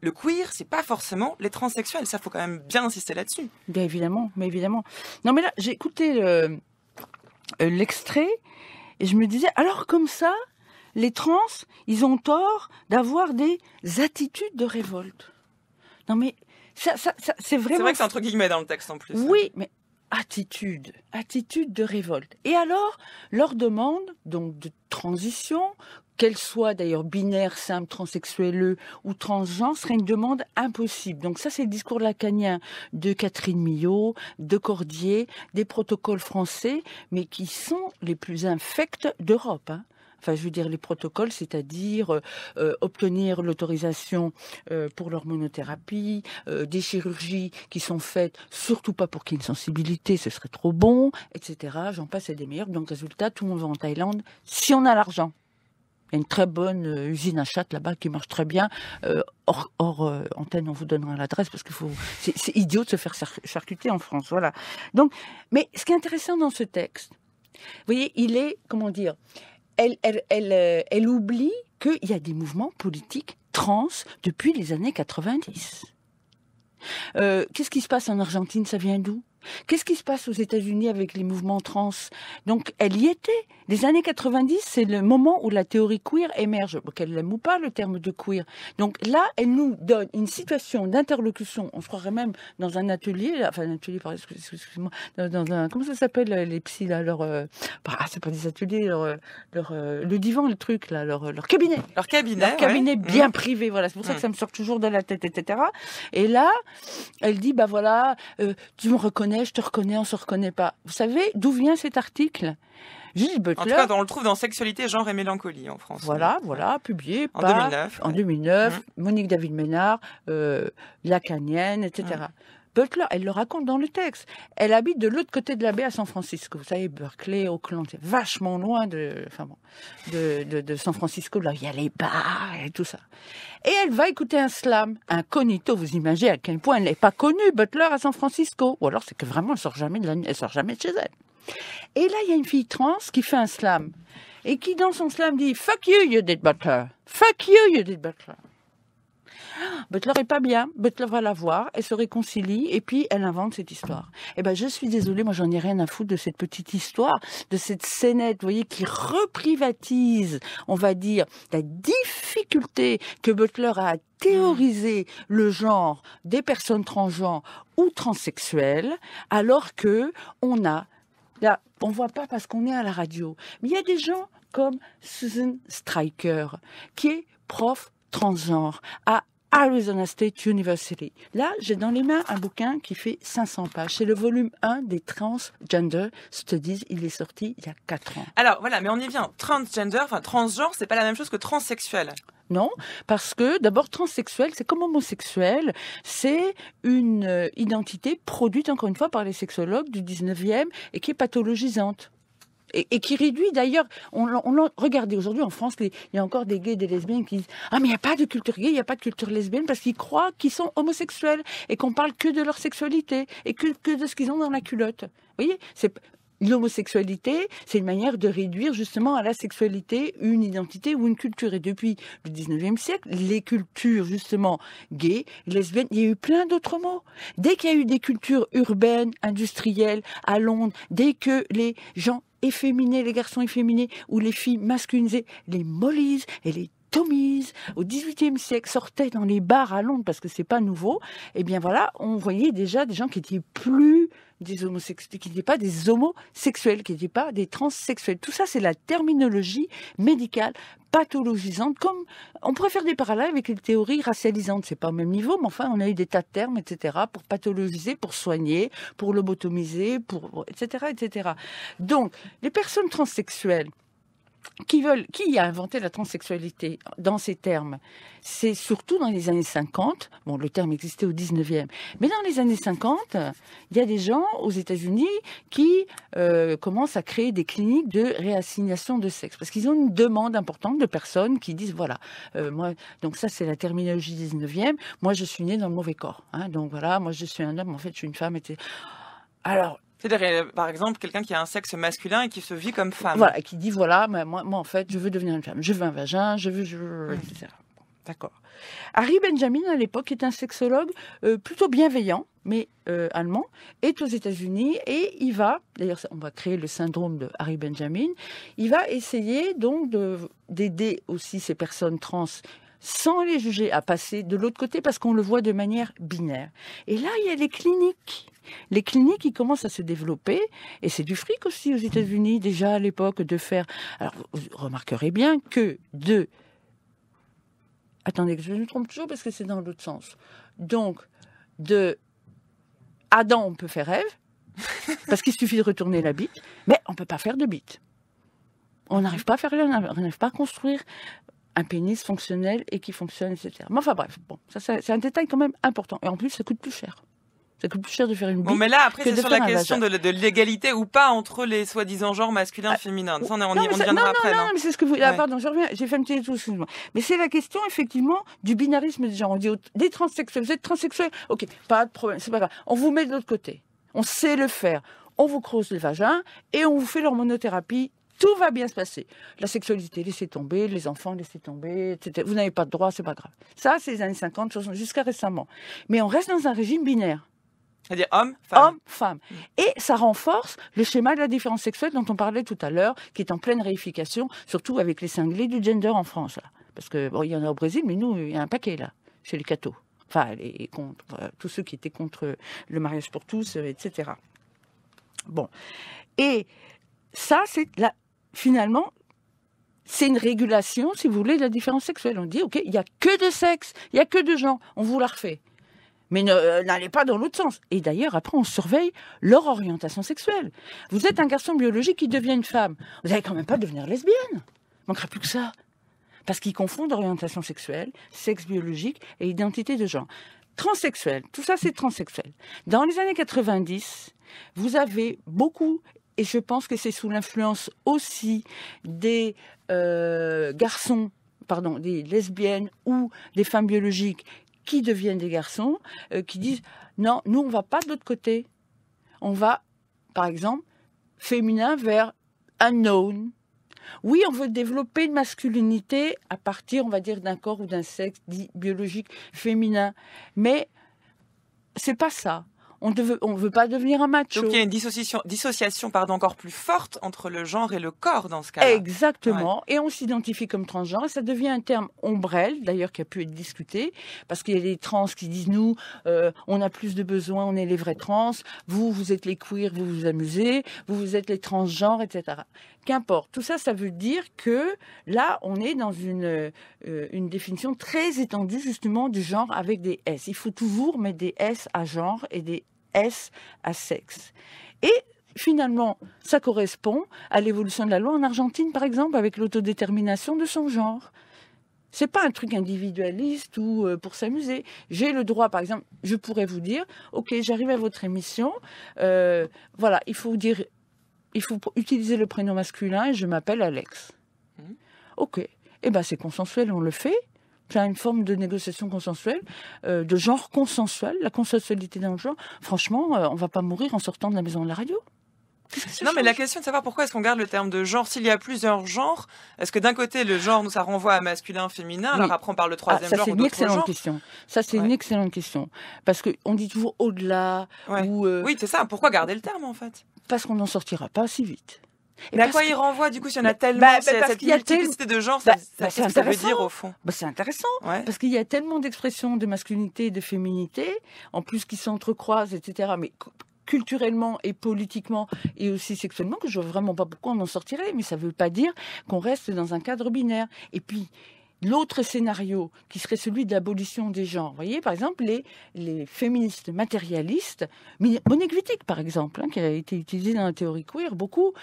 le queer, c'est pas forcément les transsexuels. Ça, faut quand même bien insister là-dessus. Bien évidemment, mais évidemment. Non, mais là, j'ai écouté l'extrait, et je me disais, alors comme ça, les trans, ils ont tort d'avoir des attitudes de révolte. Non, mais ça, c'est vraiment... C'est vrai que c'est entre guillemets dans le texte en plus. Oui, mais attitude de révolte. Et alors, leur demande donc de transition, qu'elle soit d'ailleurs binaire, simple, transsexuelle ou transgenre, serait une demande impossible. Donc ça, c'est le discours lacanien de Catherine Millot, de Cordier, des protocoles français, mais qui sont les plus infects d'Europe, hein. Enfin, je veux dire les protocoles, c'est-à-dire obtenir l'autorisation pour l'hormonothérapie, des chirurgies qui sont faites, surtout pas pour qu'il y ait une sensibilité, ce serait trop bon, etc. J'en passe et des meilleurs. Donc, résultat, tout le monde va en Thaïlande si on a l'argent. Il y a une très bonne usine à chatte là-bas qui marche très bien. Hors antenne, on vous donnera l'adresse parce que c'est idiot de se faire charcuter en France. Voilà. Donc, mais ce qui est intéressant dans ce texte, vous voyez, il est, comment dire, elle oublie qu'il y a des mouvements politiques trans depuis les années 90. Qu'est-ce qui se passe en Argentine? Ça vient d'où? Qu'est-ce qui se passe aux États-Unis avec les mouvements trans? Donc, elle y était. Les années 90, c'est le moment où la théorie queer émerge. Qu'elle l'aime ou pas, le terme de queer. Donc là, elle nous donne une situation d'interlocution. On se croirait même dans un atelier, excusez-moi, dans un, comment ça s'appelle, les psys, là, c'est pas des ateliers, le divan, le truc, là, leur cabinet. Leur cabinet bien privé, voilà. C'est pour ça que ça me sort toujours de la tête, etc. Et là, elle dit, tu me reconnais, je te reconnais, on se reconnaît pas. Vous savez d'où vient cet article? Judith Butler. En tout cas, on le trouve dans Sexualité, genre et mélancolie en France. Voilà, publié en 2009. Monique David-Ménard, lacanienne, etc. Butler, elle le raconte dans le texte. Elle habite de l'autre côté de la baie à San Francisco. Vous savez, Berkeley, Oakland, c'est vachement loin de San Francisco. Là, il y a les bars et tout ça. Et elle va écouter un slam incognito. Vous imaginez à quel point elle n'est pas connue, Butler, à San Francisco. Ou alors, c'est que vraiment, elle sort jamais de chez elle. Et là, il y a une fille trans qui fait un slam. Et qui, dans son slam, dit « Fuck you, Judith Butler. Fuck you, Judith Butler. » Butler est pas bien. Butler va la voir, elle se réconcilie et puis elle invente cette histoire. Je suis désolée, moi j'en ai rien à foutre de cette petite histoire, de cette scénette, vous voyez, qui reprivatise, on va dire, la difficulté que Butler a à théoriser le genre des personnes transgenres ou transsexuelles, alors que là, on voit pas parce qu'on est à la radio, mais il y a des gens comme Susan Stryker, qui est prof transgenre à Arizona State University. Là, j'ai dans les mains un bouquin qui fait 500 pages. C'est le volume 1 des Transgender Studies. Il est sorti il y a 4 ans. Alors, voilà, mais on y vient. Transgenre, c'est pas la même chose que transsexuel. Non, parce que d'abord, transsexuel, c'est comme homosexuel. C'est une identité produite, encore une fois, par les sexologues du 19e et qui est pathologisante. Et qui réduit d'ailleurs, regardez aujourd'hui en France, il y a encore des gays et des lesbiennes qui disent « Ah mais il n'y a pas de culture gay, il n'y a pas de culture lesbienne » parce qu'ils croient qu'ils sont homosexuels et qu'on parle que de leur sexualité et que de ce qu'ils ont dans la culotte. Vous voyez, l'homosexualité, c'est une manière de réduire justement à la sexualité une identité ou une culture. Et depuis le 19e siècle, les cultures justement gays, lesbiennes, il y a eu plein d'autres mots. Dès qu'il y a eu des cultures urbaines, industrielles, à Londres, dès que les gens efféminés, les garçons efféminés ou les filles masculinisées, les mollies et les Tommies, au XVIIIe siècle, sortaient dans les bars à Londres parce que c'est pas nouveau. Eh bien voilà, on voyait déjà des gens qui étaient plus des homosexuels, qui n'étaient pas des homosexuels, qui n'étaient pas des transsexuels. Tout ça, c'est la terminologie médicale pathologisante, comme on pourrait faire des parallèles avec les théories racialisantes. C'est pas au même niveau, mais enfin, on a eu des tas de termes, etc., pour pathologiser, pour soigner, pour lobotomiser, etc., etc. Donc, les personnes transsexuelles, qui a inventé la transsexualité dans ces termes? C'est surtout dans les années 50. Bon, le terme existait au 19e. Mais dans les années 50, il y a des gens aux États-Unis qui commencent à créer des cliniques de réassignation de sexe. Parce qu'ils ont une demande importante de personnes qui disent, voilà, moi, donc ça c'est la terminologie 19e, moi je suis née dans le mauvais corps. Hein, donc voilà, moi je suis un homme, en fait je suis une femme. Alors, c'est-à-dire, par exemple, quelqu'un qui a un sexe masculin et qui se vit comme femme. Voilà, qui dit, voilà, moi en fait, je veux devenir une femme. Je veux un vagin, etc. Bon, d'accord. Harry Benjamin, à l'époque, est un sexologue plutôt bienveillant, mais allemand, est aux États-Unis et il va, d'ailleurs, on va créer le syndrome de Harry Benjamin, il va essayer donc d'aider aussi ces personnes trans sans les juger à passer de l'autre côté parce qu'on le voit de manière binaire. Et là, il y a les cliniques. Les cliniques, qui commencent à se développer, et c'est du fric aussi aux États-Unis, déjà à l'époque, de faire... Alors, vous remarquerez bien que Attendez, je me trompe toujours parce que c'est dans l'autre sens. Donc, de Adam, on peut faire Ève, parce qu'il suffit de retourner la bite, mais on ne peut pas faire de bite. On n'arrive pas à faire, on n'arrive pas à construire un pénis fonctionnel et qui fonctionne, etc. Mais enfin bref, bon, ça c'est un détail quand même important. Et en plus, ça coûte plus cher. Ça coûte plus cher de faire une bite. Bon, mais là, après, c'est sur la question de l'égalité ou pas entre les soi-disant genres masculins et féminins. Ça, on y reviendra après. Non, mais c'est ce que vous... Ouais. Pardon, je reviens. J'ai fait un petit détour, excuse-moi. Mais c'est la question, effectivement, du binarisme des genres. On dit des transsexuels. Vous êtes transsexuels? Ok, pas de problème, c'est pas grave. On vous met de l'autre côté. On sait le faire. On vous creuse le vagin et on vous fait l'hormonothérapie. Tout va bien se passer. La sexualité, laissez tomber. Les enfants, laissez tomber, etc. Vous n'avez pas de droit, c'est pas grave. Ça, c'est les années 50, 60, jusqu'à récemment. Mais on reste dans un régime binaire. C'est-à-dire homme, femme. Homme, femme. Et ça renforce le schéma de la différence sexuelle dont on parlait tout à l'heure, qui est en pleine réification, surtout avec les cinglés du gender en France. Là. Parce que bon, il y en a au Brésil, mais nous, il y a un paquet là, chez les cathos. Enfin, tous ceux qui étaient contre le mariage pour tous, etc. Bon. Et ça, finalement, c'est une régulation, si vous voulez, de la différence sexuelle. On dit, OK, il n'y a que de sexe, il n'y a que de genre, on vous la refait. Mais n'allez pas dans l'autre sens. Et d'ailleurs, après, on surveille leur orientation sexuelle. Vous êtes un garçon biologique qui devient une femme. Vous n'allez quand même pas devenir lesbienne. Il ne manquera plus que ça. Parce qu'ils confondent orientation sexuelle, sexe biologique et identité de genre. Transsexuel, tout ça, c'est transsexuel. Dans les années 90, vous avez beaucoup... Et je pense que c'est sous l'influence aussi des garçons, des lesbiennes ou des femmes biologiques qui deviennent des garçons, qui disent non, nous on va pas de l'autre côté. On va, par exemple, féminin vers unknown. Oui, on veut développer une masculinité à partir, on va dire, d'un corps ou d'un sexe dit biologique féminin, mais c'est pas ça. On ne veut pas devenir un macho. Donc il y a une dissociation encore plus forte entre le genre et le corps dans ce cas-là. Exactement. Ouais. Et on s'identifie comme transgenre. Et ça devient un terme ombrelle, d'ailleurs, qui a pu être discuté. Parce qu'il y a des trans qui disent, nous, on a plus de besoins, on est les vrais trans. Vous êtes les queers, vous vous amusez. Vous êtes les transgenres, etc. Qu'importe. Tout ça, ça veut dire que là, on est dans une définition très étendue, justement, du genre avec des S. Il faut toujours mettre des S à genre et des S à sexe. Et finalement, ça correspond à l'évolution de la loi en Argentine, par exemple, avec l'autodétermination de son genre. C'est pas un truc individualiste ou pour s'amuser. J'ai le droit, par exemple, je pourrais vous dire, ok, j'arrive à votre émission, voilà, il faut utiliser le prénom masculin et je m'appelle Alex. Ok, eh ben c'est consensuel, on le fait. C'est une forme de négociation consensuelle, de genre consensuel, la consensualité dans le genre. Franchement, on va pas mourir en sortant de la maison de la radio. Non, mais la question de savoir pourquoi est-ce qu'on garde le terme de genre, s'il y a plusieurs genres, est-ce que d'un côté, le genre, ça renvoie à masculin, féminin, alors après on parle de troisième genre ou d'autres genres. Ça, c'est une excellente question. Parce qu'on dit toujours au-delà. Oui, c'est ça. Pourquoi garder le terme, en fait? Parce qu'on n'en sortira pas si vite. Mais à quoi il renvoie, du coup, s'il y en a tellement, cette multiplicité de genres, qu'est-ce que ça veut dire, au fond? C'est intéressant, parce qu'il y a tellement d'expressions de masculinité et de féminité, en plus qui s'entrecroisent, etc., mais culturellement et politiquement et aussi sexuellement, que je vois vraiment pas pourquoi on en sortirait, mais ça veut pas dire qu'on reste dans un cadre binaire. Et puis, l'autre scénario, qui serait celui de l'abolition des genres. Vous voyez, par exemple, les féministes matérialistes, Monique Wittig, par exemple, qui a été utilisée dans la théorie queer, beaucoup,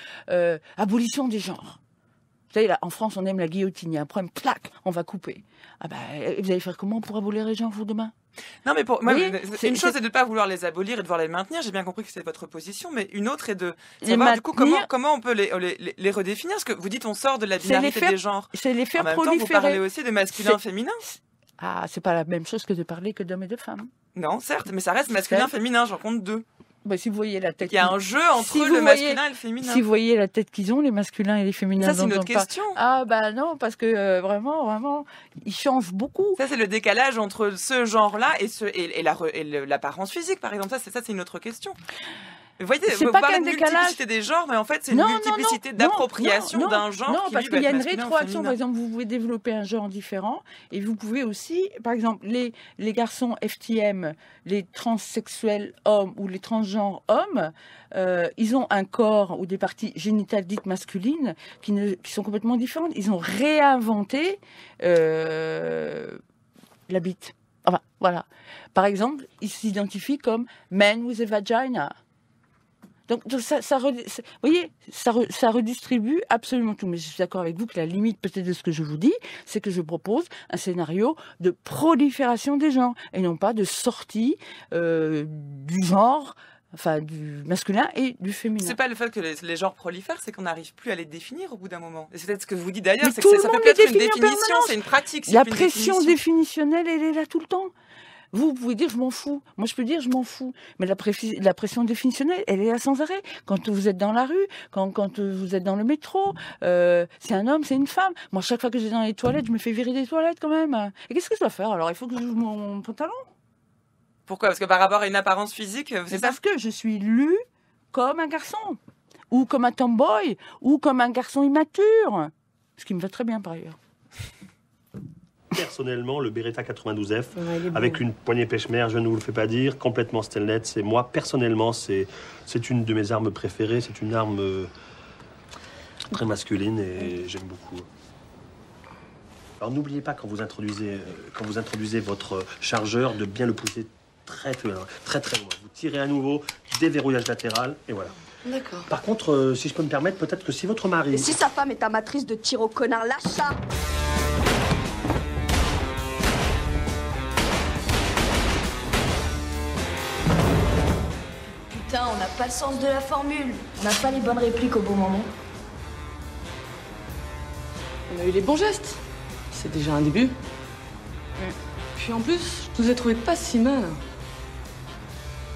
abolition des genres. Vous savez, là, en France, on aime la guillotine. Il y a un problème, clac, on va couper. Ah ben, vous allez faire comment pour abolir les gens, vous, demain ? Non, mais pour moi, une chose est de ne pas vouloir les abolir et de vouloir les maintenir. J'ai bien compris que c'est votre position, mais une autre est de savoir du coup comment on peut les redéfinir. Parce que vous dites on sort de la binarité des genres. C'est les faire proliférer. En même temps, vous parlez aussi de masculin-féminin. Ah, c'est pas la même chose que de parler que d'hommes et de femmes. Non, certes, mais ça reste masculin-féminin. J'en compte deux. Bah, si vous voyez la tête, il y a un jeu entre le masculin et le féminin. Si vous voyez la tête qu'ils ont, les masculins et les féminins. Ça, c'est une autre question. Ah, bah non, parce que vraiment, ils changent beaucoup. Ça, c'est le décalage entre ce genre-là et l'apparence physique, par exemple. Ça, c'est une autre question. Vous voyez, vous parlez de multiplicité des genres, mais en fait, c'est une multiplicité d'appropriation d'un genre. Non, parce qu'il y a une rétroaction. Féminin. Par exemple, vous pouvez développer un genre différent et vous pouvez aussi, par exemple, les garçons FTM, les transsexuels hommes ou les transgenres hommes, ils ont un corps ou des parties génitales dites masculines qui sont complètement différentes. Ils ont réinventé la bite. Enfin, voilà. Par exemple, ils s'identifient comme men with a vagina. Donc vous voyez, ça redistribue absolument tout. Mais je suis d'accord avec vous que la limite peut-être de ce que je vous dis, c'est que je propose un scénario de prolifération des genres et non pas de sortie du genre, enfin du masculin et du féminin. C'est pas le fait que les genres prolifèrent, c'est qu'on n'arrive plus à les définir au bout d'un moment. Et c'est peut-être ce que vous dites d'ailleurs, c'est que ça peut être une définition, c'est une pratique. La pression définitionnelle, elle est là tout le temps. Vous pouvez dire je m'en fous. Moi je peux dire je m'en fous. Mais la pression définitionnelle, elle est là sans arrêt. Quand vous êtes dans la rue, quand vous êtes dans le métro, c'est un homme, c'est une femme. Moi chaque fois que je vais dans les toilettes, je me fais virer des toilettes quand même. Et qu'est-ce que je dois faire alors ? Il faut que j'ouvre mon pantalon. Pourquoi ? Parce que par rapport à une apparence physique, c'est parce que je suis lue comme un garçon. Ou comme un tomboy. Ou comme un garçon immature. Ce qui me va très bien par ailleurs. Personnellement, le Beretta 92F, avec une poignée pêche-mer, je ne vous le fais pas dire, complètement stainless, c'est moi, personnellement, c'est une de mes armes préférées, c'est une arme très masculine et j'aime beaucoup. Alors n'oubliez pas quand vous introduisez votre chargeur de bien le pousser très loin. Vous tirez à nouveau, déverrouillage latéral et voilà. D'accord. Par contre, si je peux me permettre, peut-être que si votre mari... Et si sa femme est amatrice de tir au connard, lâche ça. Putain, on n'a pas le sens de la formule. On n'a pas les bonnes répliques au bon moment. On a eu les bons gestes. C'est déjà un début. Puis en plus, je nous ai trouvé pas si mal.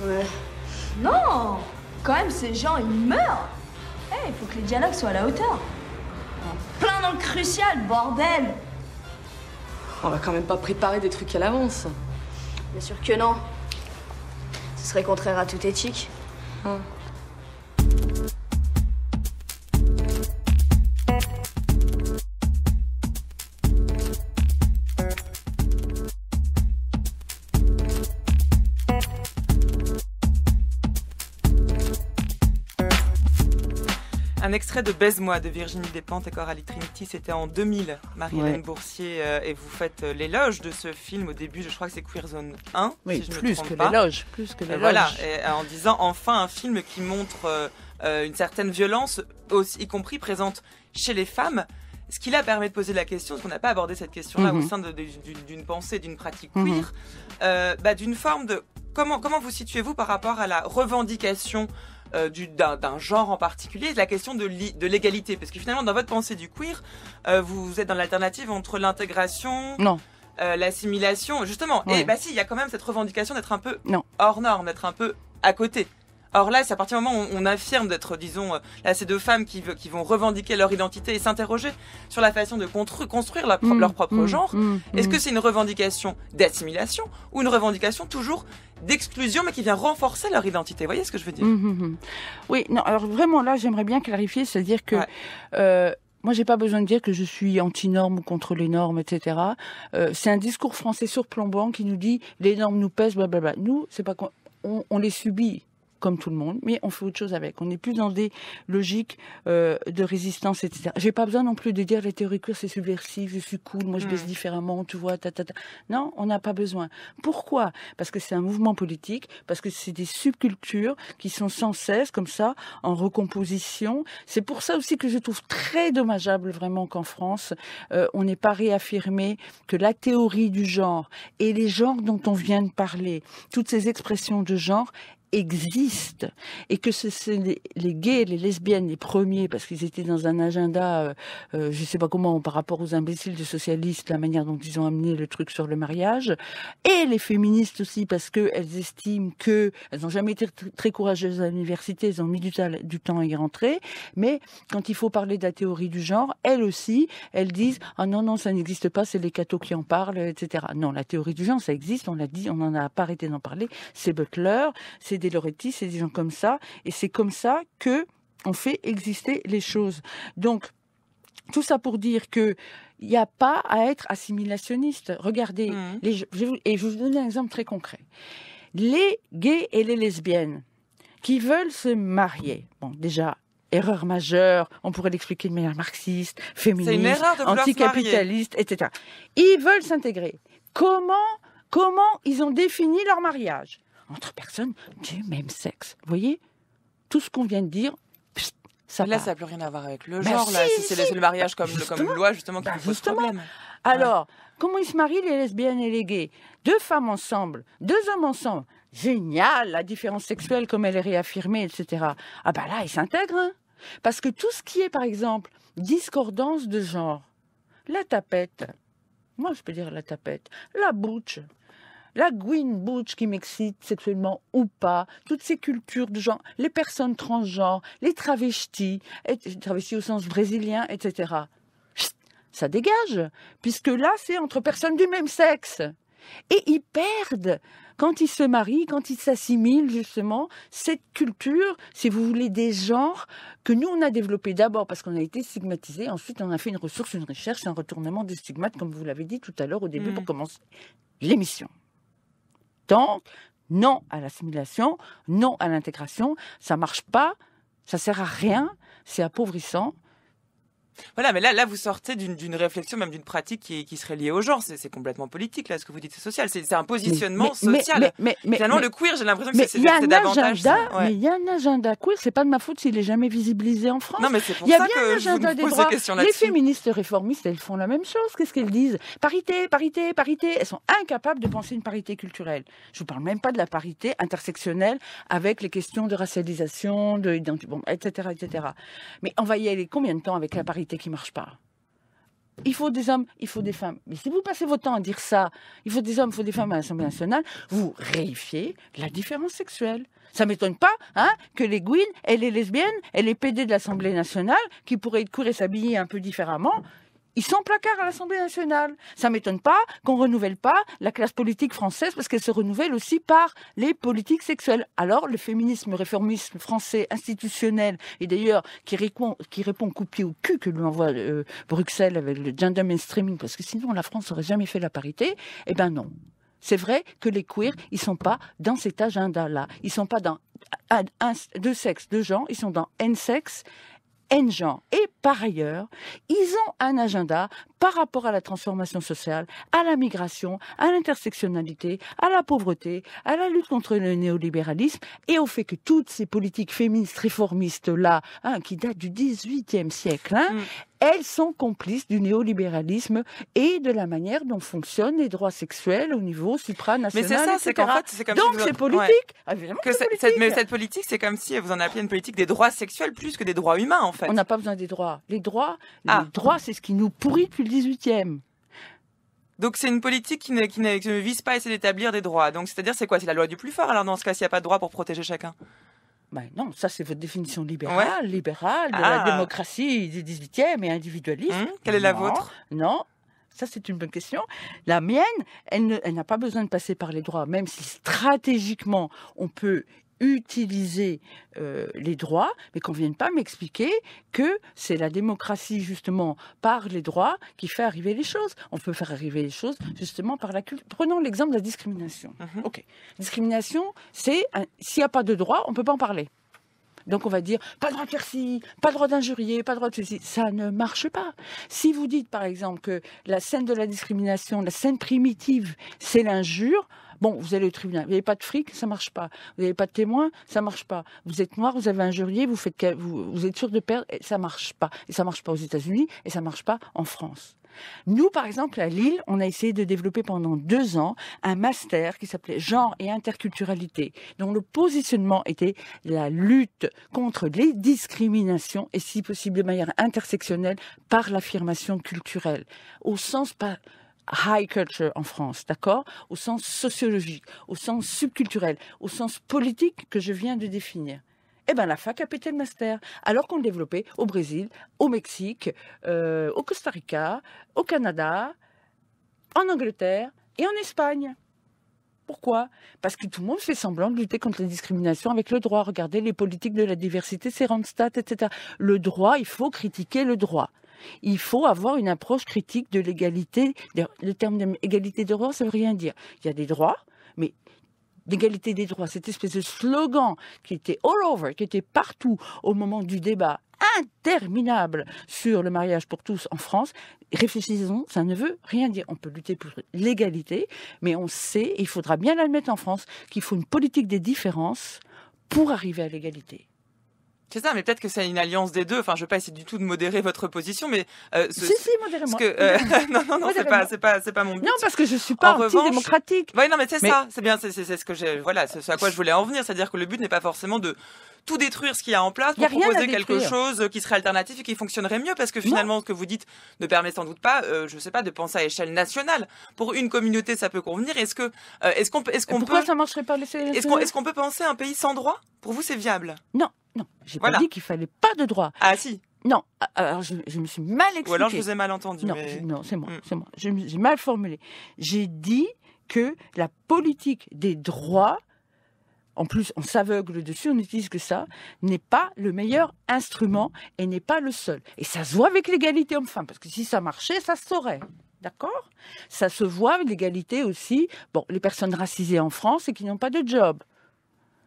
Ouais. Non, quand même, ces gens, ils meurent. Il faut que les dialogues soient à la hauteur. Plein dans le crucial, bordel. On va quand même pas préparer des trucs à l'avance. Bien sûr que non. Ce serait contraire à toute éthique. Un extrait de Baise-moi de Virginie Despentes et Coralie Trinity, c'était en 2000, Marie-Hélène Boursier, et vous faites l'éloge de ce film au début, je crois que c'est Queer Zone 1, oui, si je plus me trompe que pas. L'éloge, plus que l'éloge. Voilà, et, en disant enfin un film qui montre une certaine violence, aussi, y compris présente chez les femmes, ce qui là permet de poser la question, parce qu'on n'a pas abordé cette question-là au sein d'une pensée, d'une pratique queer, d'une forme de... Comment vous situez-vous par rapport à la revendication d'un genre en particulier, la question de l'égalité, parce que finalement dans votre pensée du queer, vous êtes dans l'alternative entre l'intégration, l'assimilation, justement, et si, il y a quand même cette revendication d'être un peu hors norme, d'être un peu à côté. Or là, c'est à partir du moment où on affirme d'être, disons, là, ces deux femmes qui vont revendiquer leur identité et s'interroger sur la façon de construire leur propre genre. Est-ce que c'est une revendication d'assimilation ou une revendication toujours d'exclusion, mais qui vient renforcer leur identité? Vous voyez ce que je veux dire? Oui, non, alors vraiment, là, j'aimerais bien clarifier, c'est-à-dire que... moi, j'ai pas besoin de dire que je suis anti-normes ou contre les normes, etc. C'est un discours français surplombant qui nous dit les normes nous pèsent, blablabla. Nous, c'est pas on les subit comme tout le monde, mais on fait autre chose avec. On n'est plus dans des logiques de résistance, etc. J'ai pas besoin non plus de dire la théorie queer c'est subversif, je suis cool, moi je baisse différemment, tu vois, Non, on n'a pas besoin. Pourquoi ? Parce que c'est un mouvement politique, parce que c'est des subcultures qui sont sans cesse comme ça en recomposition. C'est pour ça aussi que je trouve très dommageable vraiment qu'en France on n'ait pas réaffirmé que la théorie du genre et les genres dont on vient de parler, toutes ces expressions de genre existent et que c'est les gays, les lesbiennes, les premiers, parce qu'ils étaient dans un agenda, je sais pas comment, par rapport aux imbéciles de socialistes, la manière dont ils ont amené le truc sur le mariage, et les féministes aussi, parce qu'elles estiment que elles n'ont jamais été très courageuses à l'université, elles ont mis du temps à y rentrer, mais quand il faut parler de la théorie du genre, elles aussi, elles disent « Ah non, ça n'existe pas, c'est les cathos qui en parlent, etc. » Non, la théorie du genre, ça existe, on l'a dit, on n'en a pas arrêté d'en parler, c'est Butler, c'est des Loretti, c'est des gens comme ça, et c'est comme ça que on fait exister les choses. Donc, tout ça pour dire que il n'y a pas à être assimilationniste. Regardez, je vais vous donner un exemple très concret. Les gays et les lesbiennes qui veulent se marier, bon, déjà, erreur majeure, on pourrait l'expliquer de manière marxiste, féministe, anticapitaliste, etc. Ils veulent s'intégrer. Comment ils ont défini leur mariage ? Entre personnes du même sexe. Vous voyez ? Tout ce qu'on vient de dire, ça là, ça n'a plus rien à voir avec le genre. Là, c'est le mariage comme loi, justement, qui pose problème. Alors, comment ils se marient, les lesbiennes et les gays ? 2 femmes ensemble, 2 hommes ensemble. Génial, la différence sexuelle, comme elle est réaffirmée, etc. Ah ben là, ils s'intègrent. Hein. Parce que tout ce qui est, par exemple, discordance de genre, la tapette, moi je peux dire la tapette, la butch, la Gwyn Butch qui m'excite sexuellement ou pas, toutes ces cultures de genre, les personnes transgenres, les travestis au sens brésilien, etc. Ça dégage, puisque là, c'est entre personnes du même sexe. Et ils perdent, quand ils se marient, quand ils s'assimilent, justement, cette culture, si vous voulez, des genres que nous, on a développé d'abord parce qu'on a été stigmatisés, ensuite on a fait une ressource, une recherche, un retournement des stigmates, comme vous l'avez dit tout à l'heure au début pour commencer l'émission. Donc, non à l'assimilation, non à l'intégration, ça marche pas, ça sert à rien, c'est appauvrissant. Voilà, mais là, vous sortez d'une réflexion, même d'une pratique qui serait liée au genre. C'est complètement politique, là, ce que vous dites, c'est social. C'est un positionnement social. Finalement, le queer, j'ai l'impression que c'est davantage ça. Mais il y a un agenda queer, c'est pas de ma faute s'il est jamais visibilisé en France. Non, mais c'est pour ça que je vous pose des questions là-dessus. Les féministes réformistes, elles font la même chose. Qu'est-ce qu'elles disent ? Parité, parité, parité. Elles sont incapables de penser une parité culturelle. Je vous parle même pas de la parité intersectionnelle avec les questions de racialisation, etc., etc. Mais on va y aller combien de temps avec la parité qui marche pas. Il faut des hommes, il faut des femmes. Mais si vous passez votre temps à dire ça, il faut des hommes, il faut des femmes à l'Assemblée nationale, vous réifiez la différence sexuelle. Ça m'étonne pas, que les Gwyn et les lesbiennes et les PD de l'Assemblée nationale, qui pourraient être queer et s'habiller un peu différemment, ils sont placards à l'Assemblée nationale. Ça m'étonne pas qu'on renouvelle pas la classe politique française parce qu'elle se renouvelle aussi par les politiques sexuelles. Alors, le féminisme réformiste français institutionnel, et d'ailleurs qui répond coup de pied au cul que lui envoie Bruxelles avec le gender mainstreaming, parce que sinon la France n'aurait jamais fait la parité, eh ben non. C'est vrai que les queers, ils sont pas dans cet agenda-là. Ils sont pas dans deux sexes, deux genres, ils sont dans N-sexe, N-genre. Et par ailleurs, ils ont un agenda par rapport à la transformation sociale, à la migration, à l'intersectionnalité, à la pauvreté, à la lutte contre le néolibéralisme et au fait que toutes ces politiques féministes réformistes-là, qui datent du XVIIIe siècle, elles sont complices du néolibéralisme et de la manière dont fonctionnent les droits sexuels au niveau supranational, mais c'est ça, etc. C'est qu'en fait, c'est comme donc si c'est politique. Ouais. Évidemment que c'est politique. Mais cette politique, c'est comme si vous en appeliez une politique des droits sexuels plus que des droits humains, en fait. On n'a pas besoin des droits. Les droits, c'est ce qui nous pourrit depuis le XVIIIe. Donc c'est une politique qui ne vise pas à essayer d'établir des droits. Donc c'est-à-dire, c'est quoi ? C'est la loi du plus fort, alors dans ce cas, s'il n'y a pas de droit pour protéger chacun ? Ben non, ça c'est votre définition libérale de la démocratie du 18e et individualisme. Quelle est la vôtre ? Non, ça c'est une bonne question. La mienne, elle n'a pas besoin de passer par les droits, même si stratégiquement on peut utiliser les droits, mais qu'on ne vienne pas m'expliquer que c'est la démocratie, justement, par les droits qui fait arriver les choses. On peut faire arriver les choses, justement, par la culture. Prenons l'exemple de la discrimination. OK. Discrimination, c'est s'il n'y a pas de droit, on ne peut pas en parler. Donc on va dire, pas le droit de faire ci, pas le droit d'injurier, pas le droit de ceci. Ça ne marche pas. Si vous dites, par exemple, que la scène de la discrimination, la scène primitive, c'est l'injure, bon, vous allez au tribunal. Vous n'avez pas de fric, ça ne marche pas. Vous n'avez pas de témoin, ça ne marche pas. Vous êtes noir, vous avez injurié, vous êtes sûr de perdre, et ça ne marche pas. Et ça ne marche pas aux États-Unis, et ça ne marche pas en France. Nous, par exemple, à Lille, on a essayé de développer pendant 2 ans un master qui s'appelait Genre et interculturalité, dont le positionnement était la lutte contre les discriminations et, si possible, de manière intersectionnelle, par l'affirmation culturelle, au sens pas high culture en France, d'accord ? Au sens sociologique, au sens subculturel, au sens politique que je viens de définir. Eh bien, la fac a pété le master, alors qu'on le développait au Brésil, au Mexique, au Costa Rica, au Canada, en Angleterre et en Espagne. Pourquoi ? Parce que tout le monde fait semblant de lutter contre la discrimination avec le droit. Regardez les politiques de la diversité, c'est Randstad, etc. Le droit, il faut critiquer le droit. Il faut avoir une approche critique de l'égalité. Le terme d'égalité de droit, ça ne veut rien dire. Il y a des droits, mais d'égalité des droits, cette espèce de slogan qui était all over, qui était partout au moment du débat interminable sur le mariage pour tous en France, réfléchissons, ça ne veut rien dire. On peut lutter pour l'égalité, mais on sait, et il faudra bien l'admettre en France, qu'il faut une politique des différences pour arriver à l'égalité. C'est ça, mais peut-être que c'est une alliance des deux. Enfin, je ne veux pas essayer du tout de modérer votre position, mais si, modérez-moi. Non, c'est pas mon but. Non, parce que je suis pas anti-démocratique. Oui, non, mais ça, c'est bien, c'est ce que j'ai. Voilà, c'est à quoi je voulais en venir, c'est-à-dire que le but n'est pas forcément de tout détruire ce qu'il y a en place pour proposer quelque chose qui serait alternatif et qui fonctionnerait mieux, parce que finalement, ce que vous dites ne permet sans doute pas, je sais pas, de penser à échelle nationale. Pour une communauté, ça peut convenir. Est-ce qu'on pourquoi ça marcherait pas l'échelle nationale ? Est-ce qu'on peut penser à un pays sans droit ? Pour vous, c'est viable ? Non, j'ai pas dit qu'il fallait pas de droit. Ah si. Non, alors je me suis mal expliquée. Ou alors je vous ai mal entendu. Non, c'est moi. J'ai mal formulé. J'ai dit que la politique des droits, en plus on s'aveugle dessus, on n'utilise que ça, n'est pas le meilleur instrument et n'est pas le seul. Et ça se voit avec l'égalité homme-femme, parce que si ça marchait, ça se saurait. D'accord ? Ça se voit avec l'égalité aussi, les personnes racisées en France et qui n'ont pas de job.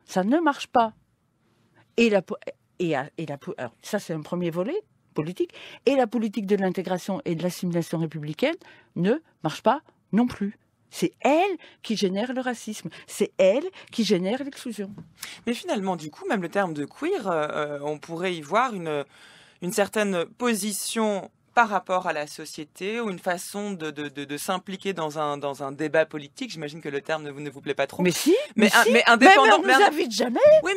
Ça ne marche pas. Alors, ça, c'est un premier volet politique. Et la politique de l'intégration et de l'assimilation républicaine ne marche pas non plus. C'est elle qui génère le racisme. C'est elle qui génère l'exclusion. Mais finalement, du coup, même le terme de queer, on pourrait y voir une certaine position par rapport à la société, ou une façon de s'impliquer dans un débat politique. J'imagine que le terme ne vous plaît pas trop. Mais si, mais indépendant. Mais on nous invite jamais. Oui,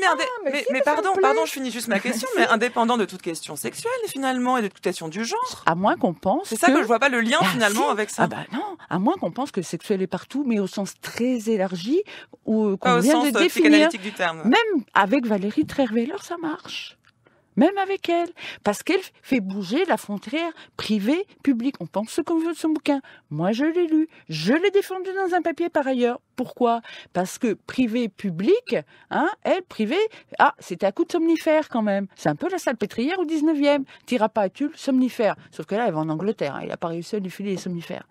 mais pardon, je finis juste ma question. Mais indépendant de toute question sexuelle, finalement, et de toute question du genre. À moins qu'on pense. C'est ça que je vois pas le lien finalement avec ça. Ah bah non, à moins qu'on pense que le sexuel est partout, mais au sens très élargi, ou qu'on pas vient au de sens définir. psychanalytique du terme. Même avec Valérie Trierweiler, ça marche. Même avec elle, parce qu'elle fait bouger la frontière privée-publique. On pense ce qu'on veut de son bouquin. Moi, je l'ai lu. Je l'ai défendu dans un papier par ailleurs. Pourquoi ? Parce que privé-public, elle, privé, c'était à coup de somnifère quand même. C'est un peu la salpêtrière au 19e. Tira pas à tulle, somnifère. Sauf que là, elle va en Angleterre. Il n'a pas réussi à lui filer les somnifères.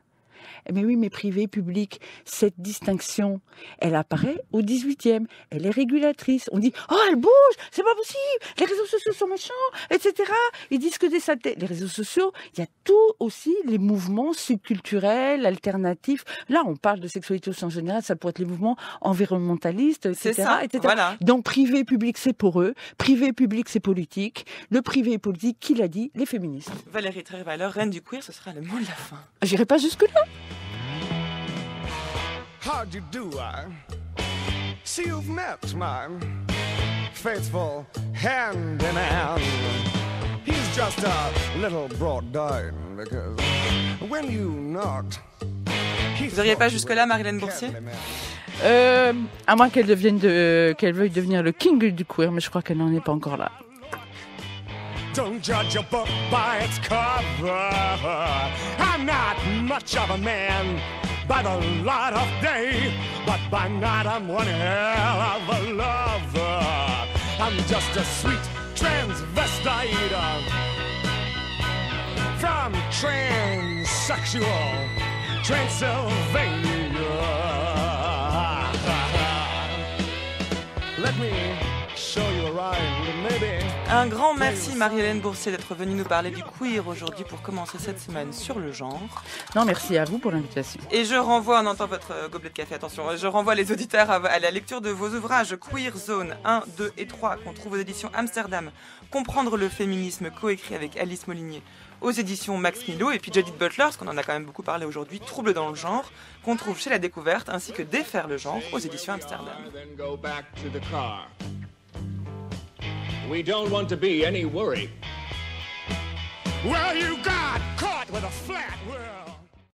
Mais oui, mais privé, public, cette distinction, elle apparaît au 18e. Elle est régulatrice. On dit, elle bouge, c'est pas possible, les réseaux sociaux sont méchants, etc. Ils disent que des saletés. Les réseaux sociaux, il y a tout aussi les mouvements subculturels, alternatifs. Là, on parle de sexualité au sens général, ça pourrait être les mouvements environnementalistes, etc. C'est ça, etc. voilà. Donc, privé, public, c'est pour eux. Privé, public, c'est politique. Le privé et politique, qui l'a dit ? Les féministes. Valérie Trierweiler, reine du queer, ce sera le mot de la fin. J'irai pas jusque-là. How do you do? I see you've met my faithful hand in hand. He's just a little brought down because when you knocked. Vous n'iriez pas jusque-là, Marilène Boursier ? À moins qu'elle veuille devenir le king du queer, mais je crois qu'elle n'en est pas encore là. Don't judge a book by its cover. I'm not much of a man by the light of day, but By night I'm one hell of a lover. I'm just a sweet transvestite from transsexual Transylvania. Let me show you around, maybe. Un grand merci Marie-Hélène Boursier d'être venue nous parler du queer aujourd'hui pour commencer cette semaine sur le genre. Non, merci à vous pour l'invitation. Et je renvoie, on entend votre gobelet de café, attention, je renvoie les auditeurs à la lecture de vos ouvrages Queer Zone 1, 2 et 3 qu'on trouve aux éditions Amsterdam, Comprendre le féminisme, coécrit avec Alice Molinier aux éditions Max Milo, et puis Judith Butler, parce qu'on en a quand même beaucoup parlé aujourd'hui, Trouble dans le genre, qu'on trouve chez La Découverte, ainsi que Défaire le genre aux éditions Amsterdam. We don't want to be any worry. Well, you got caught with a flat world.